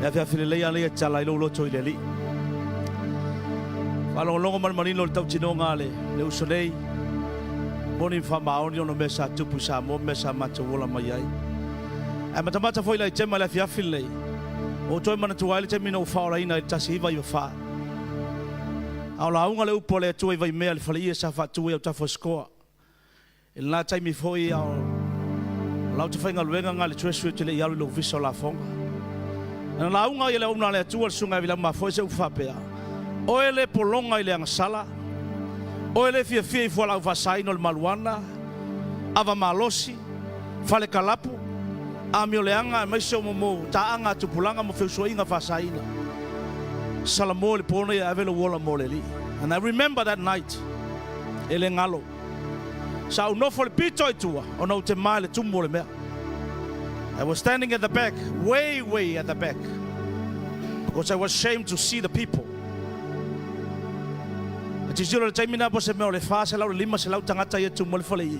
Ya fia file lei ale chala ilo lo choi leli. Falong longo man manino le tau tino ngale le usonei. Moni fa maoni ono mesa tupu sa mo mesa macho wola mai ai. Ai matamata foi lai tema le fia file. O toi mana tuai le temino fa ora ina tasi va yo fa. Au la unga le upo le tuai vai mea le falia sa fa tuai o tafo scoa. Il na tai mi foi au lau te whainga luenga ngā le tuesu te le ialu lo viso la fonga. Na la unga i le una le atua sunga vila Mafo'e se ufapea. O ele polonga i le angasala. O ele fia fia i fuala ufasaino le maluana. Ava malosi. Fale kalapu. Amio leanga mai se mo taanga tupulanga mo feu inga fasaina. Salamo le pona i avelo wola mo le li. And I remember that night. Ele ngalo. Sa no for pito itua ono te male tumo le mea. I was standing at the back, way at the back, because I was ashamed to see the people. Ati zero le taimina po se mea le fa se lau lima se lau tangata ia tumo le fale i.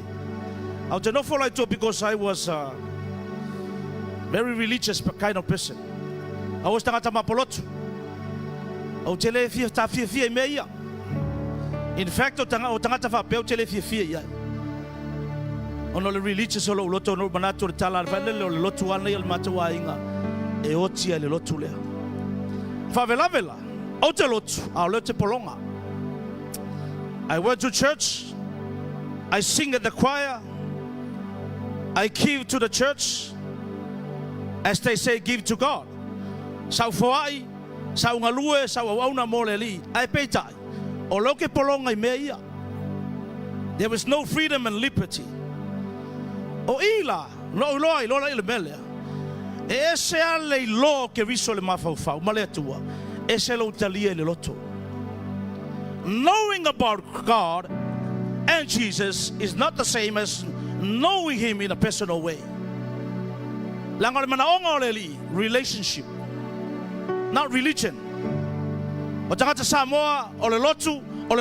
Au te no for itua because I was a very religious kind of person. I was tangata mapolotu. Au te le fia mea ia. In fact, o tangata fa peu te le fia ia. Ono le religious o loto no manato le tala le le loto ana il matua inga e otia le loto le fa vela o te loto a le te polonga. I went to church, I sing at the choir, I give to the church, as they say, give to God. Sau foai, sau ngalue, sau auna mole li, ai peitai o loke polonga I mea. There was no freedom and liberty. O ila, lo le mele. E se ale lo ke riso le mafau male tua. E se lo talia le loto. Knowing about God and Jesus is not the same as knowing Him in a personal way. Langa le manaonga le li, relationship, not religion. O tagata Samoa, o le lotu, o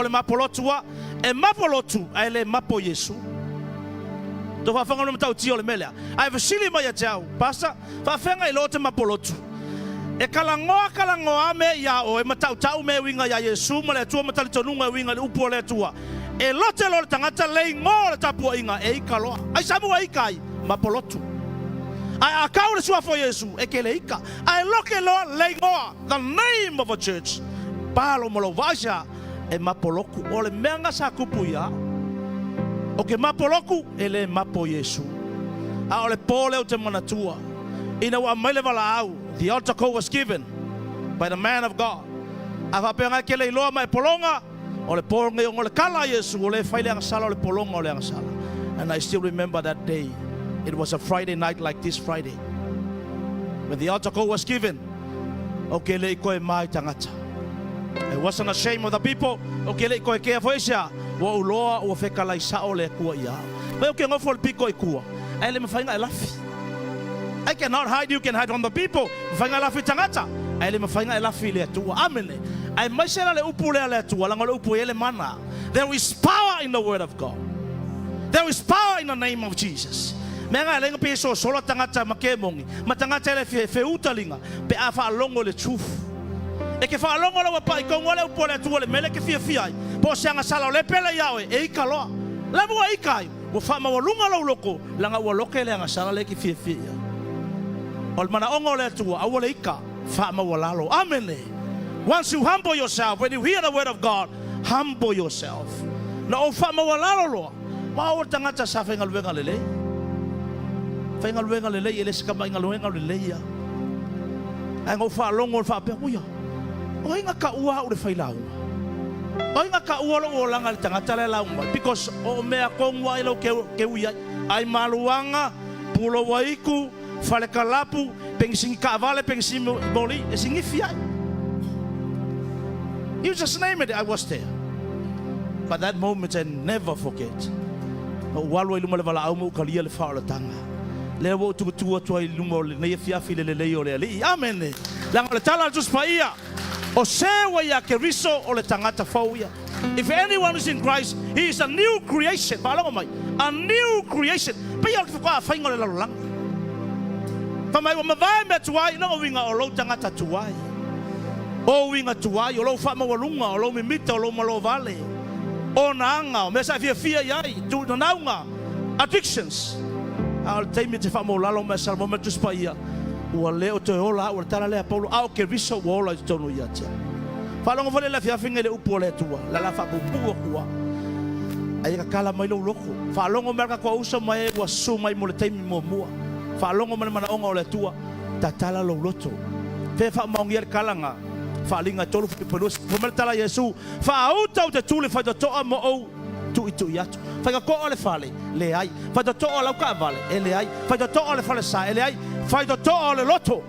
le mapolotua, e mapolotu ai le mapo Iesu. Do fa fanga no tau tio le mele. Ai vasili mai atau. Pasa fa fanga I lote mapolotu. E kalangoa me ia o e matau me winga ya Iesu male tua matali tonunga winga le upo le tua. E lote lo tangata le ngo le tapu inga e kaloa. Ai samu ai kai mapolotu. Ai akau le sua fo Iesu e ke le ika. Ai loke lo le ngo the name of a church. Palo molo vasha e mapoloku o le menga sa kupu ia. O ke mapoloku ele mapo Iesu. A ole pole o te manatua. Ina wa mele vala au. The altar call was given by the man of God. A whapenga ke le iloa mai polonga. Ole polonga o le kala Iesu. Ole whaile angasala ole polonga ole angasala. And I still remember that day. It was a Friday night like this Friday. When the altar call was given. O ke le ikoe mai tangata. I wasn't ashamed of the people. O ke le ikoe kea foesia. Wa uloa o feka lai sao le kua ia. Mai o ke ngofo le piko I kua. Ai le mawhainga e lafi. I cannot hide, you can hide from the people. Mawhainga lafi tangata. Ai le mawhainga e lafi le atua. Amene. Ai maisena le upu le atua. Langa le upu ele mana. There is power in the word of God. There is power in the name of Jesus. Menga lenga pe so solo tangata makemongi. Matangata ele feuta pe afa alongo le truth. E ke fa alongo le pa I kongo le upu le atua le mele ke fia. Po seanga sala le pele yawe e ikaloa. La bua ikai. Wo fa ma walunga lo loko. Langa wo loke le anga sala le ki fia. Ol mana ongo le tua awole ika fa ma walalo. Amen. Once you humble yourself, when you hear the word of God, humble yourself. Na o fa ma walalo lo. Ma o tangata sa fa ngaluenga lele. Fa ngaluenga lele ele ska ma ngaluenga lele ya. Ai ngo fa longo fa pe uya. O inga ka ua o le failau. O inga ka ua lo langa le tangata le launga because o mea kongwa ilo ke uia ai maluanga pulo waiku fale kalapu pengising kavale pengising boli e singi fia. You just name it, I was there. But that moment I never forget. O walo iluma le vala au mo kalia le fa o le tanga. Le wo tu tua iluma le nei fia file le leo le ali. Amen. Langa le tala just paia. O sewa ya ke riso o le tangata fauia. If anyone is in Christ, he is a new creation. A new creation. Pa ia fa fainga le lalang. Famai wa mavai me tuai no winga o lo tangata tuai. O winga tuai o lo fa mawalunga o lo mimita o lo malo vale. O naanga o mesa fia yai tu naunga addictions. Al taimi te fa mo lalo me sal momentus pa ia. Ua leo te ola ua tala lea Paulo au ke riso wola i tonu ia tia. Whalongo whale la fiafinga le upo le tua. La la whapupua kua. Ai ka kala mai lo loko. Whalongo merka kua usa mai ua su mai mo le taimi mo mua. Whalongo mana mana onga o le tua. Ta tala lo loto. Fe wha maungia le kalanga. Whalinga tolu whakipalus. Whamele tala Iesu. Whaauta o te tūle whaitotoa mo au. Tu itu iatu. Whaika koa le whale. Le ai. Whaitotoa lauka vale. E le ai. Whaitotoa le whale sa. E le ai. Whaitotoa le loto.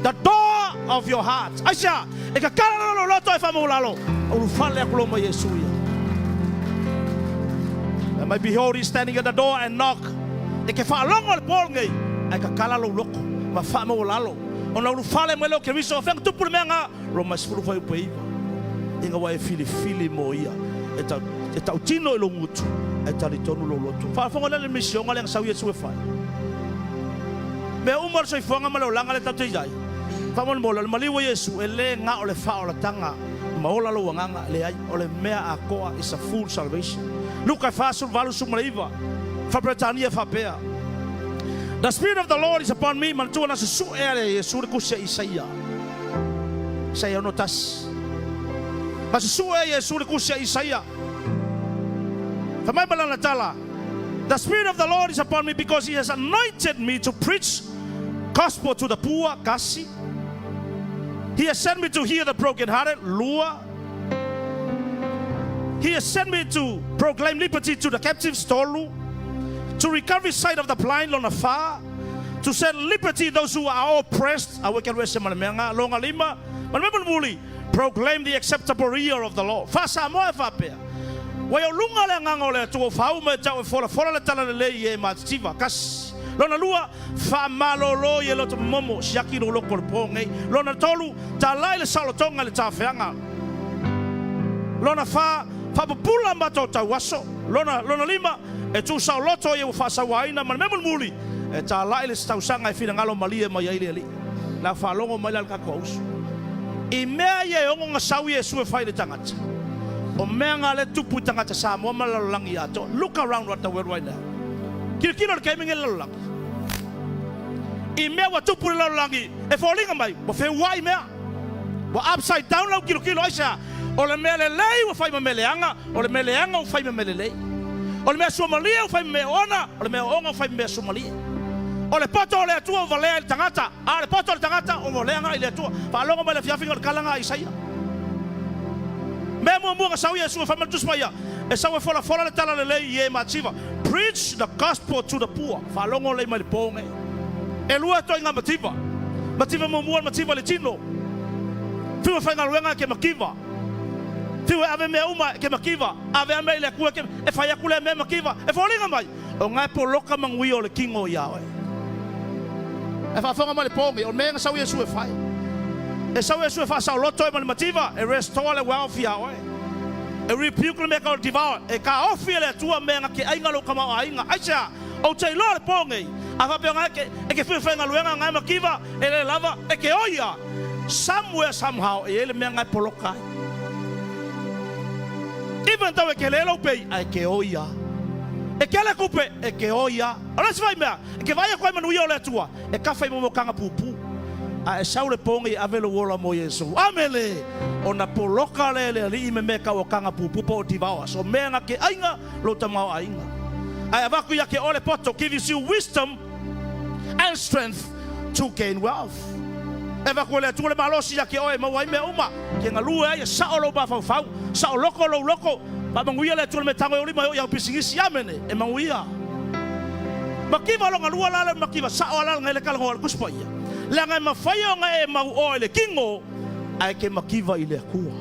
The door of your heart. Aisha. E ka kala lo loto e whamulalo. O whale akuloma Iesu ia. And my behold is standing at the door and knock. E ke whaalongo le pōngei. E ka kala lo loko. Ma whamulalo. O na whale mo leo ke riso. Whenga tupu le mea ngā. Roma sifuru whai upe iwa. Inga wai fili mo ia. E tau tino e lo ngutu. E tari tonu lo loto. Whaafonga le Missiona le ngasau Iesu e whai. Me umar soi fuanga ma le langa le tau te iai. Whamon mo le maliwa Iesu e le ngā o le wha o la tanga. Maola lo wanganga le ai. O le mea a koa is a full salvation. Luka Faasaoloto Maleiva. Whabretania whapea. The Spirit of the Lord is upon me. Mantua na su ere Iesu le kusia Isaia. Isaia no tas. Ma su e Iesu le kusia Isaia. Whamai balana tala. The Spirit of the Lord is upon me because He has anointed me to preach gospel to the poor, kasi. He has sent me to heal the brokenhearted, lua. He has sent me to proclaim liberty to the captives, tolu. To recover sight of the blind, lona fa. To set liberty those who are oppressed. Longa lima. Proclaim the acceptable year of the Lord. Fa Samoa Worship Centre. Lunga le nganga le tu fau me tau fola le tala le ye mativa kas lona lua fa malolo ye lo to momo siaki lo ko pongai lona tolu talai le Faasaolotoga le tafeanga lona fa pula mato tawaso lona lima e tu Faasaoloto ye Faasawaina man memul muli e talai le tausanga e fina ngalo malie mai ile ali la fa longo mai la ka kous I mea ye ongo ngasawi e sue fai le tangata o mea ngā le tupu tangata Samoa malalolangi ato. Look around what the world right now. Kilo le kaiming e lalolangi. I mea wa tupu le lalolangi. E fōlinga mai. Wa whē wai mea. Wa upside down lau kilo aisa. O le mea le lei wa whai ma meleanga. O le meleanga wa whai ma mele lei. O le mea suamalia wa whai ma mea ona. O le mea onga wa whai ma mea suamalia. O le poto o le atua o valea le tangata. A le poto o le tangata o valea ngā i le atua. Whaalonga mai le fiafinga le kalanga Isaia. Me mua sawi Iesu fa matus maya. E sawi fola le tala le lei ye mativa. Preach the gospel to the poor. Fa longo le mai ponge. E lua to inga mativa. Mativa mua mativa le tino. Fiwa fa ngaluenga ke makiva. Fiwa ave me uma ke makiva. Ave me le kua ke e fa yakule me makiva. E folinga mai. O ngai poloka mangui o le kingo yawe. E fa fonga mai ponge. O me sawi Iesu e fai. E sau Iesu e Faasaoloto e mativa e restore le welfare oe. E rebuke le meka o devour. E ka ofia le atua menga ke ainga lo kama o ainga. Aisha, o te ilo le pongei. A whapea ngā e ke whiwhenga luenga ngai makiva e le lava e ke oia. Somewhere, somehow, e ele mea ngai polokai. Even though e ke lelo pei, e ke oia. E ke le kupe, e ke oia. Ora si vai mea, e ke vai a koe manuia o le atua. E ka whai momo kanga pupu. A e sau le pongi avelo wola mo Iesu. Amele. O na poloka le li me meka o kanga pupupo o tivawa. So mea nga ke ainga lo tamau ainga. A avaku ya ke ole poto gives you wisdom and strength to gain wealth. E vaku le tu le malosi ya ke oe mawai me uma. Ke nga lua ya sao lo ba fau fau. Sao loko lo loko. Pa manguia le tu le metango e olima ya upisingisi amene. E manguia. Makiva lo nga lua lala makiva. Sao alala nga ele kalango al kuspoia. Langa mawhaia nga e mau o ele kingo ai ke makiva i le kua.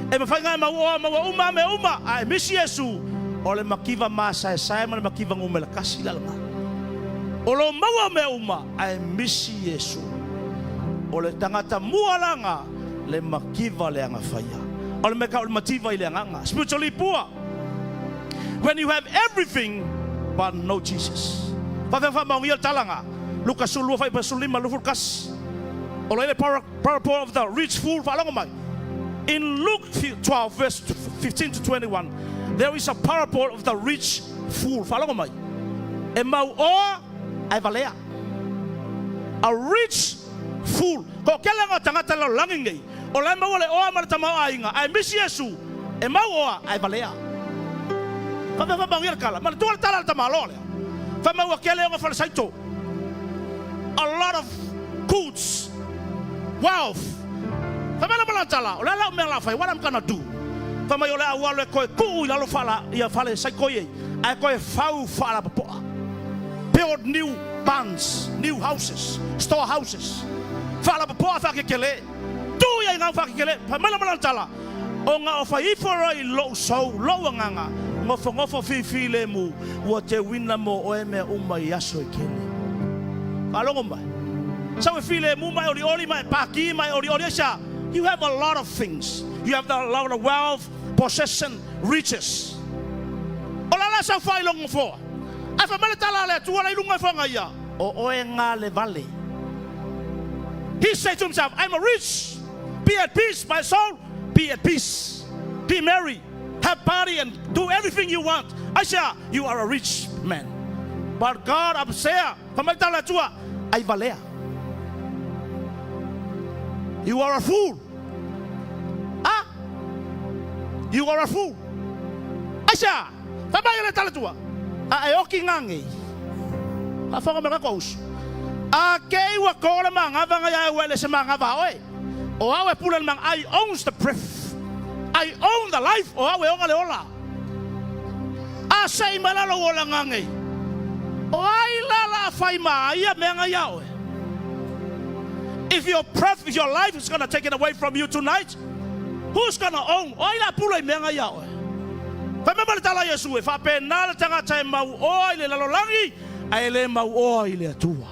E mawhai nga e mau o maua uma me uma ai misi Iesu o le makiva masa e sae ma le makiva ngume la kasi lalanga. O lo maua me uma ai misi Iesu o le tangata mualanga le makiva le anga whaia. O le meka o le mativa i le anganga. Spiritually poor. When you have everything but no Jesus. Whawhewha maungia talanga. Luka sulua fai pasulima lufurkas. Olele parable of the rich fool falangomai. In Luke 12 verse 15 to 21, there is a parable of the rich fool falangomai. Emau o ai valea. A rich fool. Ko kelenga tangata lo langingi. Olai mau le o mar tama ainga. Ai misi Iesu. Emau o ai valea. Fa bangir kala. Man tu tala tama lo le. Fa mau kele o fa saito. A lot of goods, wealth. Fa mala mala tala. Olai la me la fa. What I'm gonna do? Fa mai olai awale ko ku ila lo fala ia fale saikoye. Ai ko fau fala poa. Build new barns, new houses, storehouses. Fala poa fa ke kele. Tu ia nga fa ke kele. Fa mala mala tala. O nga o fa ifora I lo so lo nganga. Ngofo fifile mu wo te wina mo o eme uma yaso kele. Falongo mai. So we feel mu mai ori mai paki mai ori sha. You have a lot of things. You have a lot of wealth, possession, riches. Ola la sa fai longo fo. Afa mala tala le tu ala ilunga fo ngaya. O nga le vale. He said to himself, I'm a rich. Be at peace, my soul. Be at peace. Be merry. Have party and do everything you want. Aisha, you are a rich man. But God absea, pamatala tua, ai valea. You are a fool. Ah? You are a fool. Aisha, pamatala tala tua. Ai oki ngangi. Afonga mega kous. A kei wa kola manga vanga ya wele se manga va oi. O awe pulan mang I owns the breath. I own the life. O awe onga le ola. A sei malalo ola ngangi. O ai lala fai ma ia menga yawe. If your breath, if your life is going to take it away from you tonight, who's going to own? O ai la pula menga yawe. Fa me mala tala Iesu e fa penal tanga tai mau o ile lalo langi. Ai le mau o ile atua.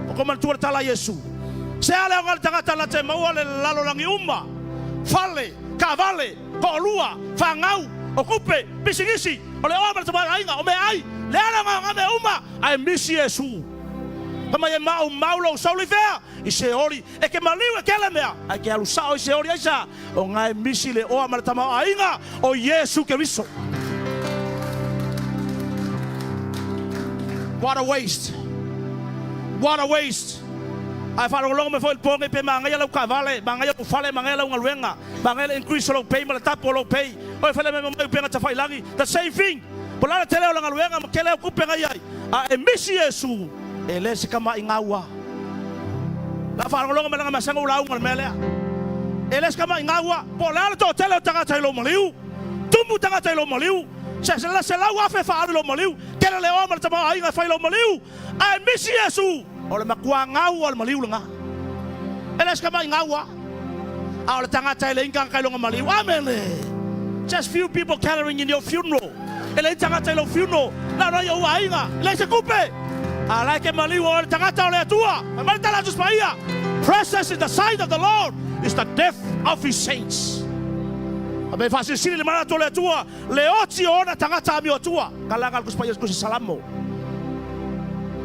O como tu tala Iesu. Se ale o tanga tala tai mau le lalo langi uma. Fale, cavale, polua, fangau, ocupe, pisingisi, o le obra tama ainga, o me ai, le ala nga me uma, ai misi Iesu. Kama ye mau lo solivea, I se ori, e ke maliu e kele mea, ai ke alusao I se ori aisa, o ngai misi le oa tama ainga, o Iesu Keriso. What a waste. What a waste. Ai falo longo me foi ponge pe manga ya lo cavale manga ya fale manga ya lo ngaluenga manga ya increase lo pay mala tapo lo pay oi fale me me penga tafai langi the same thing pola tele lo ngaluenga makele ku penga yai a misi Iesu ele se kama ingawa la falo longo me nga masanga ula unga mele ele se kama ingawa pola to tele tagata lo maliu tumu tagata lo maliu se la wa fe fa lo maliu kele le o mala tama ai nga fai lo maliu a misi Iesu. Ole makua ngau al maliu nga. Eles kama ngawa. Ole tangata ile inga kai longa maliu. Amen. Just few people carrying in your funeral. Ele tangata ile funeral. Na na yo ainga. Le se kupe. Ala ke maliu ole tangata ole tua. Malta la just paia. Precious in the sight of the Lord is the death of his saints. Abe fasi sili le mana tole tua. Le oti ona tangata mi tua. Kalanga kus paia kus salamo.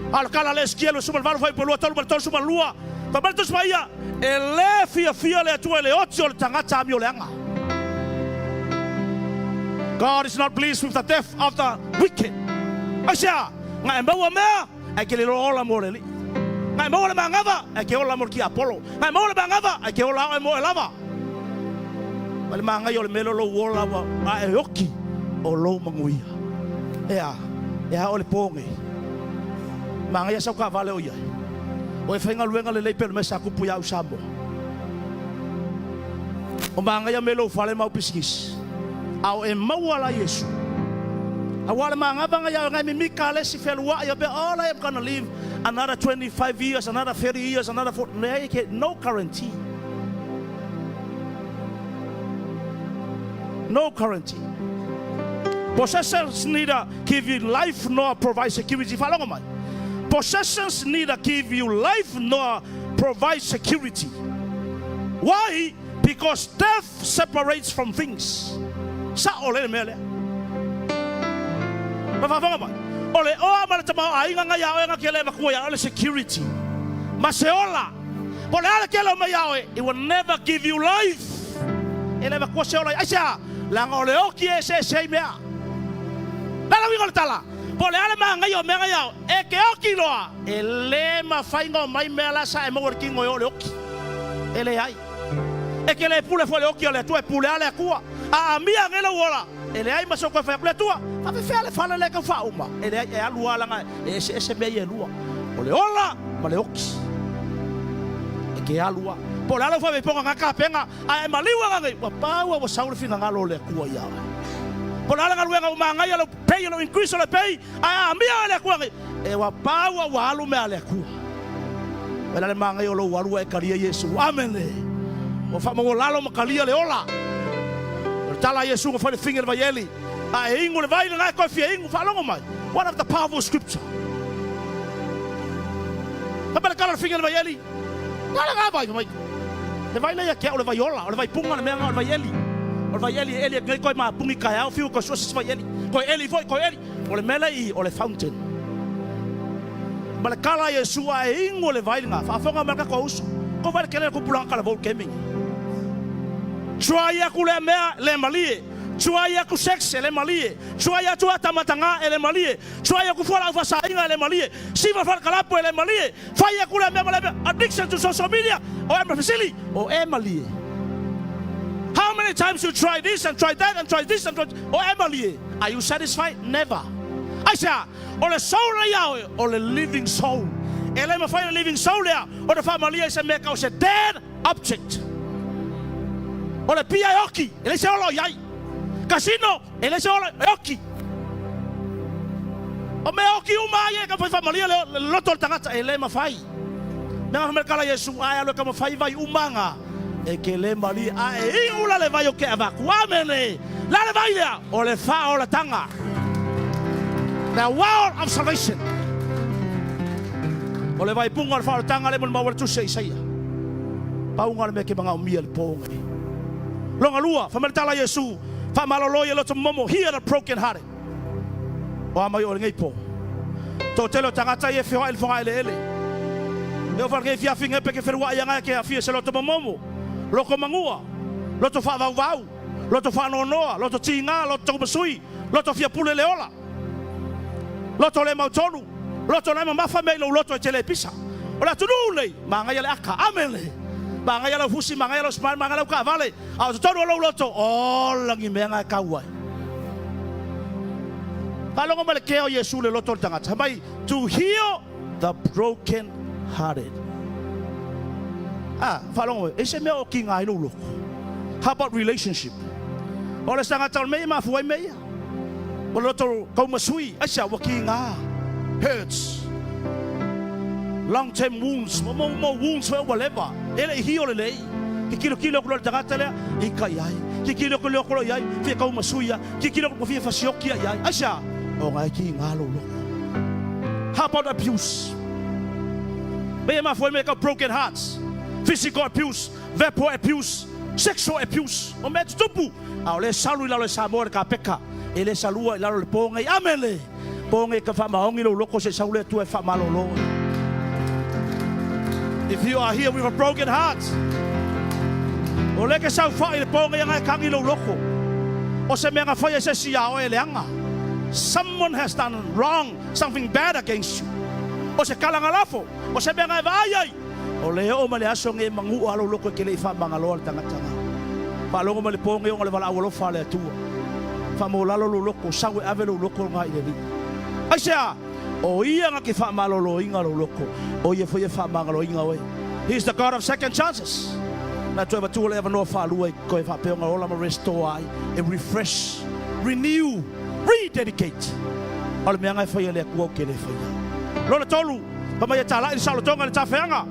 Al kala le skielo sumal valo fai polo tolu tolu sumal lua. Pa balto smaia ele fia le tua le otio le tangata mi oleanga. God is not pleased with the death of the wicked. Asia, ngai mau mea, ai ke le ola moreli. Ngai mau le mangava, ai ke ola mor ki Apollo. Ngai mau le mangava, ai ke ola mo elava. Mal manga yo le melo lo wola wa ai oki o lo manguia. Ea ole ponge. Manga ya sauka vale o ia. O e whainga luenga le leipelo me sa kupu ya usamo. O manga ya melo fale mau pisigis. Au e mawala Iesu. Awala manga banga ya ngai mimika le si felua ya be all I am gonna live another 25 years, another 30 years, another 40. No guarantee. No guarantee. Possessions neither give you life nor provide security. Follow me. Possessions neither give you life nor provide security. Why? Because death separates from things. Sa ole mele. O Ole o mala tama ainga nga yawe nga kele makua ya ole security. Maseola. Pole ala kele ma yawe, it will never give you life. Ele makua seola aisha langa ole oki se mea. Lala wingo tala. Pole ala ma nga yo me nga yawe e ke oki loa. Ele ma faingo mai mela sa e mo working o ole oki. Ele ai. E ke le pule fo le oki ole tu e pule ala kua. A mia ngela wola. Ele ai masoko fa pule tua. Fa fe fala le ka fa uma. Ele ai alua langa ese be ye lua. Ole ola ma le oki. E ke alua. Pole ala fa be ponga ngaka penga. Ai maliwa ngai. Wa pawa wa saul finga ngalo le kua ya. Pole ala ngalu nga uma ngai lo pay lo increase lo pay. Ai mia le kua ngai. E wa pawa wa alu me ale kua. Wala le mangai lo walu e karia Yesu. Amen. O fa mo lalo ma kalia le ola. Tala Yesu ngo fale finger vai ele. A ingo le vai na ko fie ingo fa longo mai. One of the powerful scripture. Kabala kala finger vai ele. Kala ga vai mai. Le vai na ke o le vai ola, o le vai punga na menga o le vai ele. O le vai ele ngai ko ma pungi ka ya fiu ko so vai ele. Ko ele foi ko ele. O le mela I o le fountain. Bala kala Yesu a ingo le vai nga fa fonga marka ko uso. Ko vai kele ko pulang kala vol keming. Chua ya kule mea le malie. Chua ya ku sex le malie. Chua ya tua tamatanga le malie. Chua ya ku fora fasa inga le malie. Siva fal kalapo le malie. Faya kule mea addiction to social media. O emphysically o emalie. How many times you try this and try that and try this and try o emalie? Are you satisfied? Never. Aisha, o le soul ya o le living soul. Ele me find a living soul there. O the family is a make out a dead object. Ole pia oki, ele se olo yai. Casino, ele se olo oki. O me oki uma ye ka fa familia le loto tagata ele ma fai. Me ma kala Yesu ai alo ka ma fai vai umanga. E ke le mali a e ula le vai o ke evacuamene. La le vai le ole fa ola tanga. The wall of salvation. Ole vai punga fa tanga le mo ma tu se Isaia. Paunga me ke banga o mia le ponga. Longa lua, famaltala Yesu, famalolo ye loto momo, hear the broken hearted. O amai o ngai po. To telo tagata ye fio el fonga ele. Eu falei fia finga pe ke ferua ya ngai ke afio se loto momo. Loko mangua, loto fa vau, loto fa nonoa, loto tinga, loto masui, loto fia pule leola. Loto le mautonu, loto le mafa me loto e tele pisa. Ola tunu le, manga ya le aka, amen. Manga ya la fusi, manga ya la smile, manga ya la kavale. Au tonu lo loto, oh langi menga kawai. Palongo male keo Yesu le loto tangata. Mai to heal the broken hearted. Falongo, ese me o kinga ino lo. How about relationship? Ola tangata me Mafo'e me. O loto kau masui, asa wa kinga hurts. Long-term wounds, more wounds for whatever. Ele heal le. Kilo ko tagata le ikayai. Kilo ko yai, fi kau masuya. Kilo ko fi fasioki yai. Asa o ngai ki ngalo lo. How about abuse? Me Mafo'e make up broken hearts. Physical abuse, verbal abuse, sexual abuse. O met tupu. Ole salu la le Samoa ka peka. Ele salua la le ponga. Amele. Ponga ka fa maongi lo loko se saule tu e fa malolo. If you are here with a broken heart, oleke sau fa ile ponga nga kangi lo loko. O se menga fa se sia o eleanga. Someone has done wrong, something bad against you. O se kalanga lafo, o se menga vai. O le o male aso nge mangu alo loko ke le fa mangalo tanga. Pa longo male ponga o le vala awolo fa le tu. Fa mo lalo lo loko sawe ave lo loko nga ile. Aisha o ia nga ke fa malolo inga lo loko. O ye fo ye fa mangalo inga we. He's the God of second chances. Na tu eva tu le eva no fa luai ko fa pe nga ola ma restore and refresh, renew, rededicate. Ole me nga fa ye le ku ke le fa ya. Lo le tolu pa ma ye tala in Faasaolotoga le tafenga.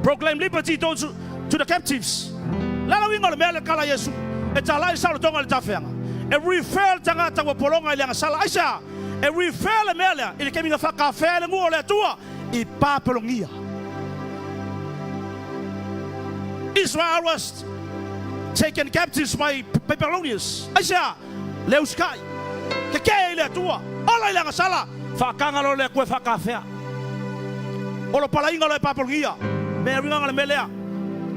Proclaim liberty to the captives. Lala winga le me le kala Yesu. E tala in Faasaolotoga le tafenga. E refer tagata wa polonga ile nga sala aisha. E refer le me le ile kemi nga fa ka fe le ngo le tua I pa pelongia. Israel was taken captives by Babylonians. Aisha, Leuskai, Keke le tua. Ola ilang sala. Whakanga lo le koe whakawhea. Olo palainga lo e papolgia. Mea ringa le melea.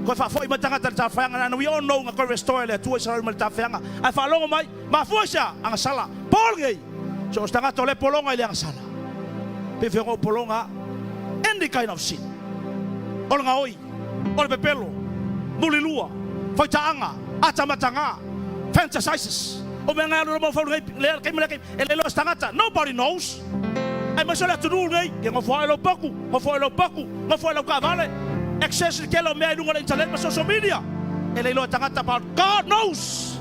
Koe whafoi mai tangata ta whanga. And we all know nga koe restore le tua Israel mai ta whanga. Ai whalongo mai. Mafo'e sia anga sala. Polgei. So os tangata le polonga ilang sala. Pewhengo polonga. Any kind of sin. Olo nga oi. Olo pepelo. Mulilua. Whaitaanga. Atamatanga. Fantasizes. O me ngā roma whau ngai. Lea kai mele kai. Ele lo tangata. Nobody knows. Ai masole atu nuu ngai. Ke ngā whaelo paku. Ngā whaelo paku. Ngā whaelo ka vale. Access kelo mea inunga le internet ma social media. Ele lo tangata pa. God knows.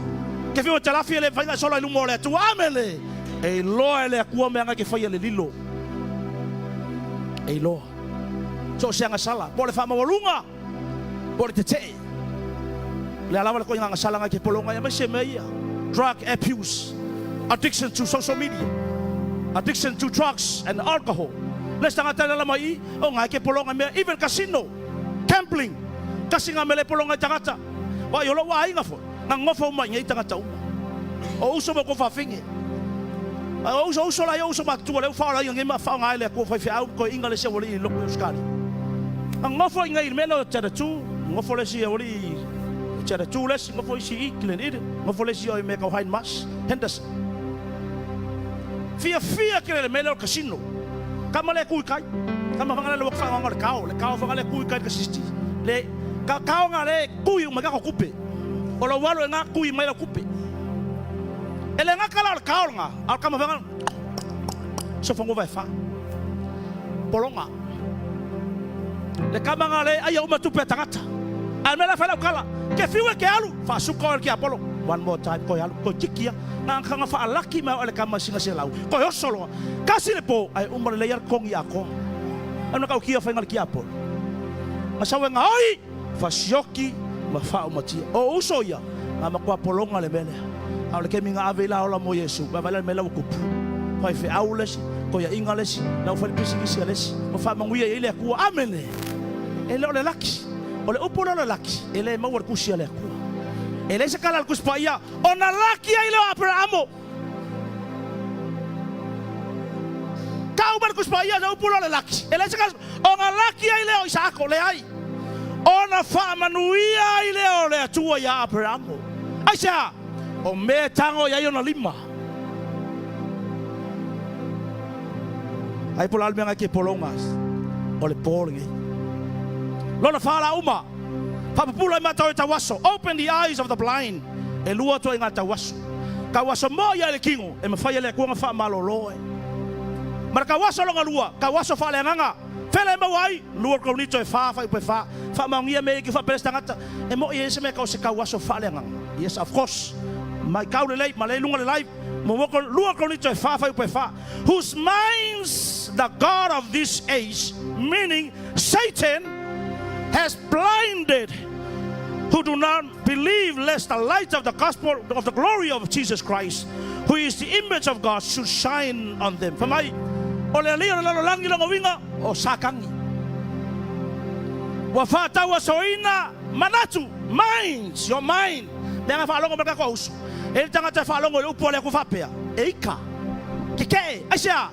Ke whiwa talafi ele whainga sola ilungo le atu amele. E loa ele akua mea ngai ke whaia le lilo. E loa. So se anga sala. Pole wha mawalunga. Pole te te. Le alawa le koe ngā sala ngai ke polonga. Ya mai se mea ia. Drug abuse. Addiction to social media. Addiction to drugs and alcohol. Les tangata le lama I. O ngai ke polonga mea. Even casino. Gambling. Kasi ngā mele polonga I tangata. Wa yolo wa inga fo. Ngā ngofa uma ngai tangata uma. O uso mo ko whawhinge. O uso la uso matua. Leo whaora inga ngima whao ngai le ko whaiwhi au. Ko inga le se wali I loko uskari. Ngā ngofa inga I melo tada tu. Ngofa le si wali tada tu les. Ngofa I si iklen ide. Ngofa le si o I meka o hain mas. Henderson. Fia kere le melo casino. Kama le kui kai. Kama whangale le wakawha ngā le kao. Le kao whangale kui kai kasisti. Le kao ngā le kui umaga ko kupe. O la walo ngā kui mai la kupe. Ele ngā kala le kao ngā. Al kama whangale. So whango vai wha. Polonga. Le kama ngā le aia umatupe tangata. Al mela whalau kala. Ke whiwe ke alu. Whasuka o ki Apollo. One more time. Ko alu. Ko jikia. Ngā kanga wha alaki mai o le kama singa se lau. Ko osoloa. Kasi le po. Ai umare le yar kongi ako. Ano kau kia whainga le ki Apollo. Masawe ngā oi. Whasioki. Ma whao matia. O uso ia. Ngā makua polonga le mele. Au le kemi ngā ave la ola mo Iesu. Ba le mele ukupu. Pai whi au lesi. Ko ia inga lesi. Lau whali pisi kisi lesi. O wha manguia i le akua. Amene. Ele o le laki. O le upo le laki. Ele maua le kusia le akua. Ele se kala le kuspa ia. O na laki ai leo Abrahamo. Kau bar kuspa ia le upo le laki. Ele se kala. O na laki ai leo Isaako le ai. O na wha manuia ai leo le atua ia Abrahamo. Aisa. O me tango ia iona lima. Ai pola almenga ke polongas. O le polongi. Lona whala uma. Whapapula I matau e tawaso. Open the eyes of the blind. E lua to inga tawaso. Ka waso mo ia le kingo. E mawhaia le kuanga wha maloloe. Mara ka waso longa lua. Ka waso wha le nganga. Whele ma wai. Lua kaunito e wha upe wha. Wha maungia me ki wha peres tangata. E mo i ese me kau se ka waso wha le nganga. Yes, of course. Mai kau le lei. Ma le lunga le lai. Lua kaunito e wha upe wha. Whose minds the God of this age, meaning Satan, has blinded, who do not believe, lest the light of the gospel of the glory of Jesus Christ, who is the image of God, should shine on them. Famai, o le alia na langi lango winga o sakangi. Wa fata wa soina manatu, minds, your mind. Lenga falongo mereka ko usu. El tangata falongo le upo le ku fapea. Eika. Kike, asia.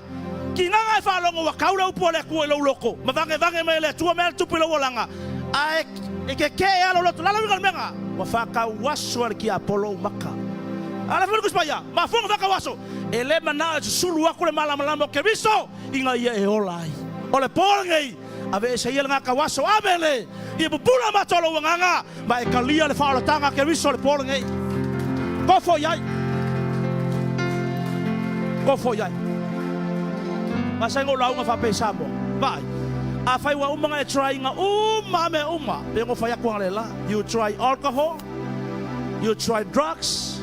Ki nganga falongo wa kaula upo le ku lo loko. Mavange me le tua me tupu lo langa. Ai ke alo lo la winga menga. Wa faka waso ki Apollo maka. Ala fulu kuspaya. Mafongo faka waso. Ele mana sulu wa kule mala mala ke biso. Inga ye e olai. Ole polngai. Ave se yel nga kawaso abele. I bupula matolo nganga. Ba e kalia le fala tanga ke biso le polngai. Go for yai. Go for yai. Masango la unga fa pesamo. Vai. A fai wa uma e try nga me uma. Pe ngo fa ya kwa lela. You try alcohol. You try drugs.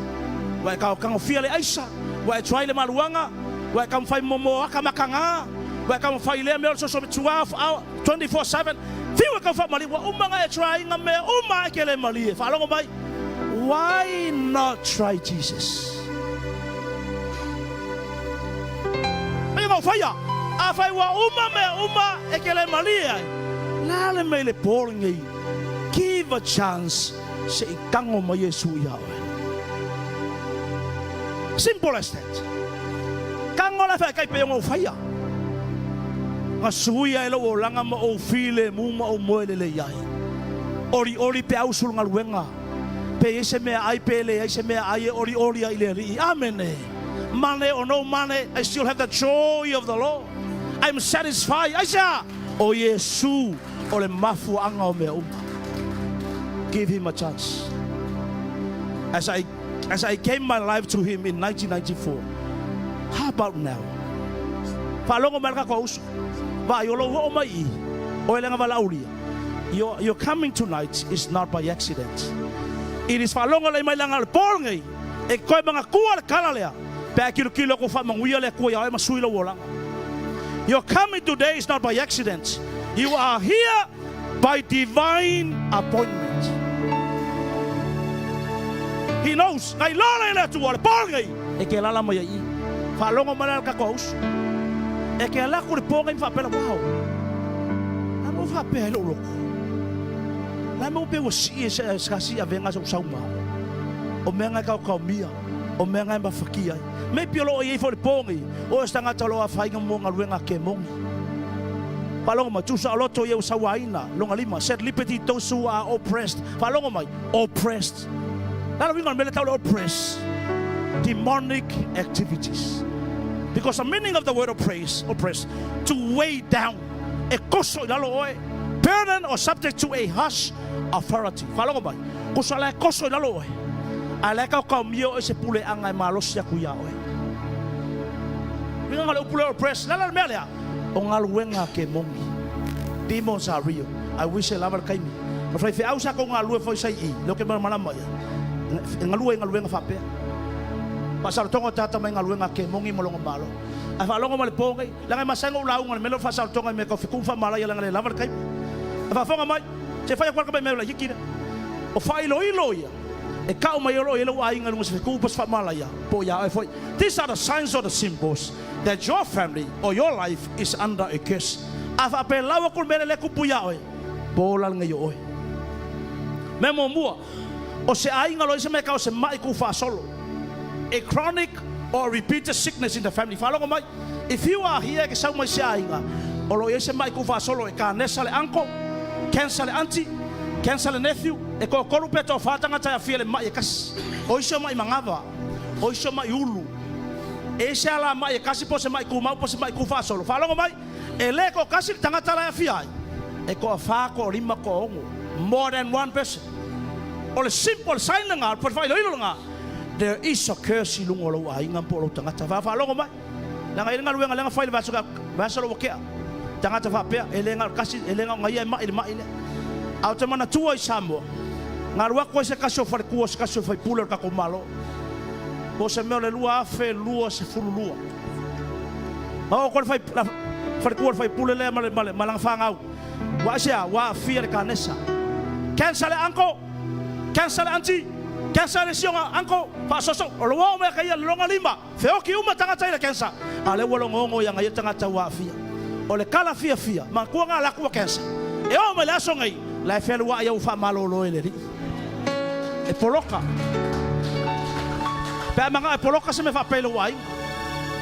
Wa ka ka fia le aisa. Wa try le maluanga. Wa ka fai momo aka makanga. Wa ka fai le me so 12 hours 24/7. Fiwa ka fa mali wa uma e try nga me uma ke le mali. Fa longo mai. Why not try Jesus? Ngo faya. Afai wa uma ekele malia. Lale me le polngi. Give a chance se ikango ma Iesu ia. Simple as that. Kango ngola fa kai pe ngo faia nga suia elo o langa ma o file mu ma o moele le yai ori pe ausul ngaluenga pe ese me ai pele ese me ai ori ai le ri amen money or no money I still have the joy of the Lord. I'm satisfied. Aisha o Iesu o le mafu anga o me give him a chance. As I gave my life to him in 1994, how about now? Falongo malka ko uso ba yolo o mai o elenga valaulia. Your coming tonight is not by accident. It is falongo le mai langa polngai e koe mga kuar kalalea pe kilo ko fa manguia le ko ya masuila wola. Your coming today is not by accident. You are here by divine appointment. He knows. Ngai lola ina tuwa polngai e ke lala mai i falongo malka ko uso e ke ala ko pongai fa pela wow. Amo fa pela loko. Lai mo pe wosi skasi avenga so sauma. O menga ka mia. O menga ba fakia. Me piolo e fo pongi. O stanga talo a fainga mo ngaluenga ke mongi. Palongo ma tusa aloto ye usawaina. Longa lima set liberty those who are oppressed. Palongo mai oppressed. Nalo winga mele talo oppressed. Demonic activities. Because the meaning of the word oppressed, to weigh down. E koso lalo oe. Burden or subject to a harsh authority. Falongo mai. Kusala koso lalo oe. Aleka ka mio se pule anga malos ya kuya oe. Minga ngalo pule oppressed. Lala melia. O ngaluenga ke mongi. Demons are real. I wish I lava kaimi. Ma fai fe ausa ko ngalu foi sai I. Lo ke mana mai. Ngaluenga fa pe. Pasal tongo tata mai ngaluenga ke mongi molongo malo. A falongo mal pongai. Langa masango launga melo fasal tonga me ko fiku fa mala ya langa lava kaimi. A fonga mai. Se fai kwa ka me la yikina. O fai lo ya. E ka mai lo yelo ai ngalo se fiku pas fa mala ya. Po ya foi. These are the signs or the symbols that your family or your life is under a curse. Afa pe lawa kul mele le kupuya oi. Bolal ngayo oi. Memo mua. O se ai ngalo se me ka o se mai ku fa solo. A chronic or repeated sickness in the family. Follow mai. If you are here ke sa mai se ai nga. O lo yese mai ku fa solo e ka nesa le uncle, cancer le auntie, cancer le nephew, e ko koru peto fa tanga ta fia le mai kas. O iso mai mangava. O iso mai ulu. E se ala mai kasi po se mai ku mau po se mai ku fa solo. Falongo mai e le ko kasi tangata la fia. E ko fa ko lima ko ongo. More than one person. O le simple sign nga por fa lo nga. There is a curse lungo lo ai ngam po lo tangata fa falongo mai. La ngai nga luenga nga fa le va solo wo ke. Tangata fa pe e le nga kasi e le nga ngai mai le. Auto mana tua I Samoa. Nga rua ko se kaso fa ku se kaso fa pulo ka ko malo. O se meo le lua afe lua se fulu lua. O ko fai ku fai pule le malang fangau. Wa sia wa fia ka nesa. Cancel anko. Cancel anti. Cancel sionga anko fa soso. O lo me ka ia longa lima. Fe o ki uma tanga taila cancel. Ale wo longo yang ia tanga ta wa fia. O le kala fia ma ku nga la ku cancel. E o me la so ngai. La fe wa ia fa malo lo ele. E poloka. Pe manga poloka se me fa pelo ai.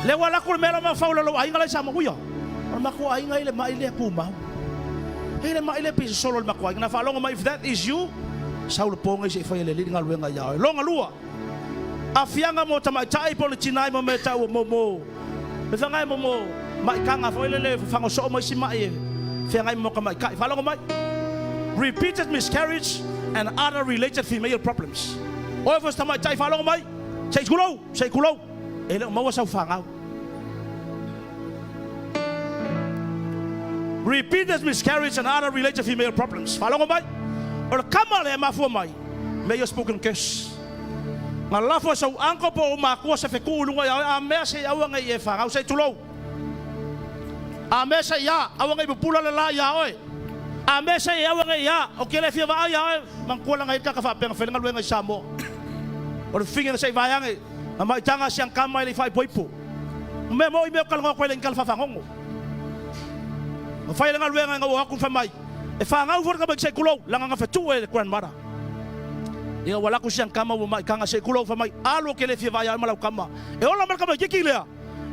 Le wala ko melo ma fa lo ai ngala sa mo kuya. Ma ko ai ngai le mai le ku ma. Ele mai le piso solo ma ko ai na fa longa mai if that is you. Saulo ponga se fa le linga luenga ya. Longa lua. Afianga mo tama tai polo tinai mo meta mo. Me fa ngai mo mai kanga fa le fa ngo so mo si mai. Fa ngai mo ka mai kai fa longa mai. Repeated miscarriage and other related female problems. O fa tama tai fa longa mai. Say kulo. Ele mau sa fangau. Repeated miscarriage and other related female problems. Falongo mai. O kamale Mafo'e mai. May you spoken curse. Ngalafo sa angko po umako sa fekulu nga ame sa awang ay fangau say tulo. Ame sa ya awang ay bupula la ya oi. Ame sa awang ay ya o kele fia va ya oi mangkulang ay ka fa peng felingal wen ay Samoa. O finga sa bayang e ama itanga siyang kamay le fai poipo me mo ime kal ngo kwelen kal fa fangongo o fai lengal wenga ngo hakun fa mai e fa ngau for ka ba sai kulo langa nga fa tuwe grandmother ia wala ku siyang kama wo mai kanga sai kulo fa mai alo kele fi vaya malau kama e ola mal kama kikilea